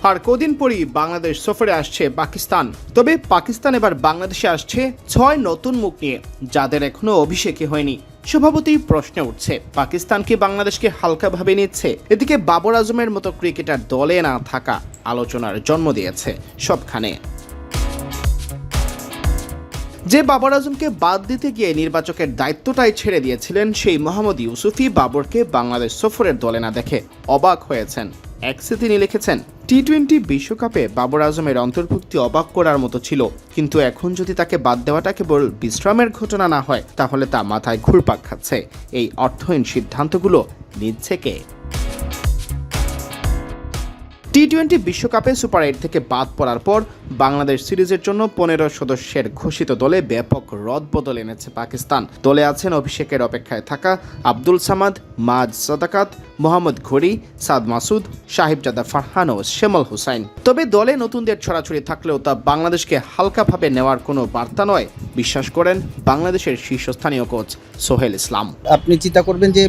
আর কদিন পরই বাংলাদেশ সফরে আসছে পাকিস্তান। তবে পাকিস্তান এবার বাংলাদেশে আসছে 6 নতুন মুখ নিয়ে, যাদের এখনো অভিষেকই হয়নি। স্বভাবতই প্রশ্ন উঠছে, পাকিস্তান কি বাংলাদেশকে হালকাভাবে নিচ্ছে? এদিকে বাবর আজমের মতো ক্রিকেটার দলে না থাকা আলোচনার জন্ম দিয়েছে সবখানে। যে বাবর আজমকে বাদ দিতে গিয়ে নির্বাচকের দায়িত্বটাই ছেড়ে দিয়েছিলেন, সেই মোহাম্মদ ইউসুফই বাবরকে বাংলাদেশ সফরের দলে না দেখে অবাক হয়েছেন। এক্সে তিনি লিখেছেন, টি-20 বিশ্বকাপে বাবর আজমের অন্তর্ভুক্তি অবাক করার মতো ছিল, কিন্তু এখন যদি তাকে বাদ দেওয়াটা কেবল বিশ্রামের ঘটনা না হয়, তাহলে তা মাথায় ঘুরপাক খাচ্ছে। এই অর্থহীন সিদ্ধান্তগুলো নিচ্ছে কে? টি-20 বিশ্বকাপে সুপার 8 থেকে বাদ পড়ার পর বাংলাদেশ সিরিজের জন্য 15 সদস্যের ঘোষিত দলে ব্যাপক রদবদল এনেছে পাকিস্তান। দলে আছেন অভিষেকের অপেক্ষায় থাকা আব্দুল সামাদ, মাজ সাদাকাত, মোহাম্মদ ঘড়ি, সাদ মাসুদ, সাহিবজাদা ফারহান ও শেমল হুসাইন। তবে দলে নতুনদের ছড়াছড়ি থাকলেও তা বাংলাদেশকে হালকাভাবে নেওয়ার কোনো বার্তা নয়, বিশ্বাস করেন বাংলাদেশের শীর্ষস্থানীয় কোচ সোহেল ইসলাম। আপনি চিন্তা করবেন যে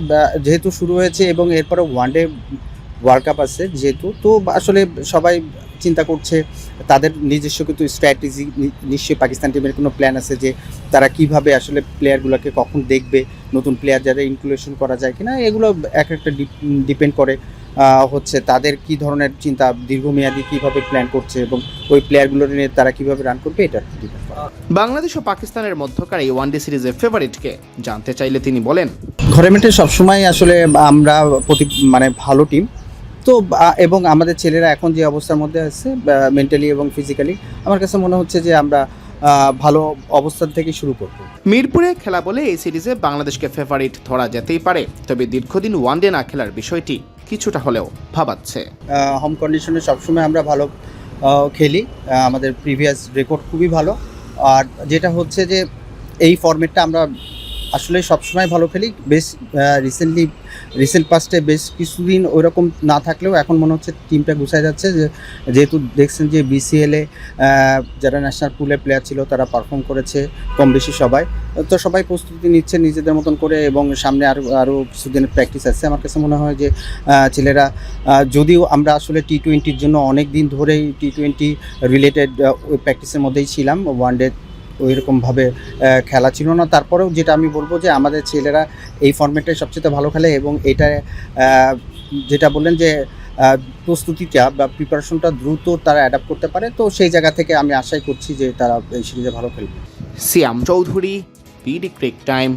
যেহেতু শুরু হয়েছে এবং এরপরে ওয়ানডে ওয়ার্ল্ড কাপ আছে যেহেতু, তো আসলে সবাই চিন্তা করছে তাদের নিজস্ব কিন্তু স্ট্র্যাটেজি নিশ্চয়ই পাকিস্তান টিমের কোনো প্ল্যান আছে যে তারা কিভাবে আসলে প্লেয়ারগুলোকে কখন দেখবে, নতুন প্লেয়ার যারা ইনক্লুশন করা যায় কিনা, এগুলো একটা ডিপেন্ড করে হচ্ছে তাদের কি ধরনের চিন্তা, দীর্ঘমেয়াদী কিভাবে প্ল্যান করছে এবং ওই প্লেয়ারগুলো নিয়ে তারা কিভাবে রান করবে, এটা ডিপেন্ড করে। বাংলাদেশ ও পাকিস্তানের মধ্যকার এই ওয়ানডে সিরিজের ফেভারিটকে জানতে চাইলে তিনি বলেন, ঘরে মাঠে সবসময় আসলে আমরা ভালো টিম তো, এবং আমাদের ছেলেরা এখন যে অবস্থার মধ্যে আছে মেন্টালি এবং ফিজিক্যালি, আমার কাছে মনে হচ্ছে যে আমরা ভালো অবস্থান থেকে শুরু করব। মিরপুরে খেলা বলে এই সিরিজে বাংলাদেশকে ফেভারিট ধরা যেতেই পারে, তবে দীর্ঘদিন ওয়ানডে না খেলার বিষয়টি কিছুটা হলেও ভাবাচ্ছে। হোম কন্ডিশনে সবসময় আমরা ভালো খেলি, আমাদের প্রিভিয়াস রেকর্ড খুবই ভালো। আর যেটা হচ্ছে যে এই ফরম্যাটটা আমরা আসলে সবসময় ভালো খেলি। বেশ রিসেন্ট পাস্টে বেশ কিছুদিন ওইরকম না থাকলেও এখন মনে হচ্ছে টিমটা গুছায় যাচ্ছে, যেহেতু দেখছেন যে বিসিএলে যারা ন্যাশনাল পুলের প্লেয়ার ছিল তারা পারফর্ম করেছে কম বেশি সবাই, তো সবাই প্রস্তুতি নিচ্ছে নিজেদের মতন করে এবং সামনে আরও কিছুদিনের প্র্যাকটিস আছে। আমার কাছে মনে হয় যে ছেলেরা, যদিও আমরা আসলে টি-20-র জন্য অনেক দিন ধরেই টি-20 রিলেটেড ওই প্র্যাকটিসের মধ্যেই ছিলাম, ওয়ানডে ওইরকমভাবে খেলা ছিল না, তারপরেও যেটা আমি বলবো যে আমাদের ছেলেরা এই ফরম্যাটে সবচেয়ে ভালো খেলে এবং এটা যেটা বললেন যে প্রস্তুতিটা বা প্রিপারেশনটা দ্রুত তারা অ্যাডাপ্ট করতে পারে, তো সেই জায়গা থেকে আমি আশাই করছি যে তারা এই সিরিজে ভালো খেলবে। সিয়াম চৌধুরী, বিডি ক্রিক টাইম।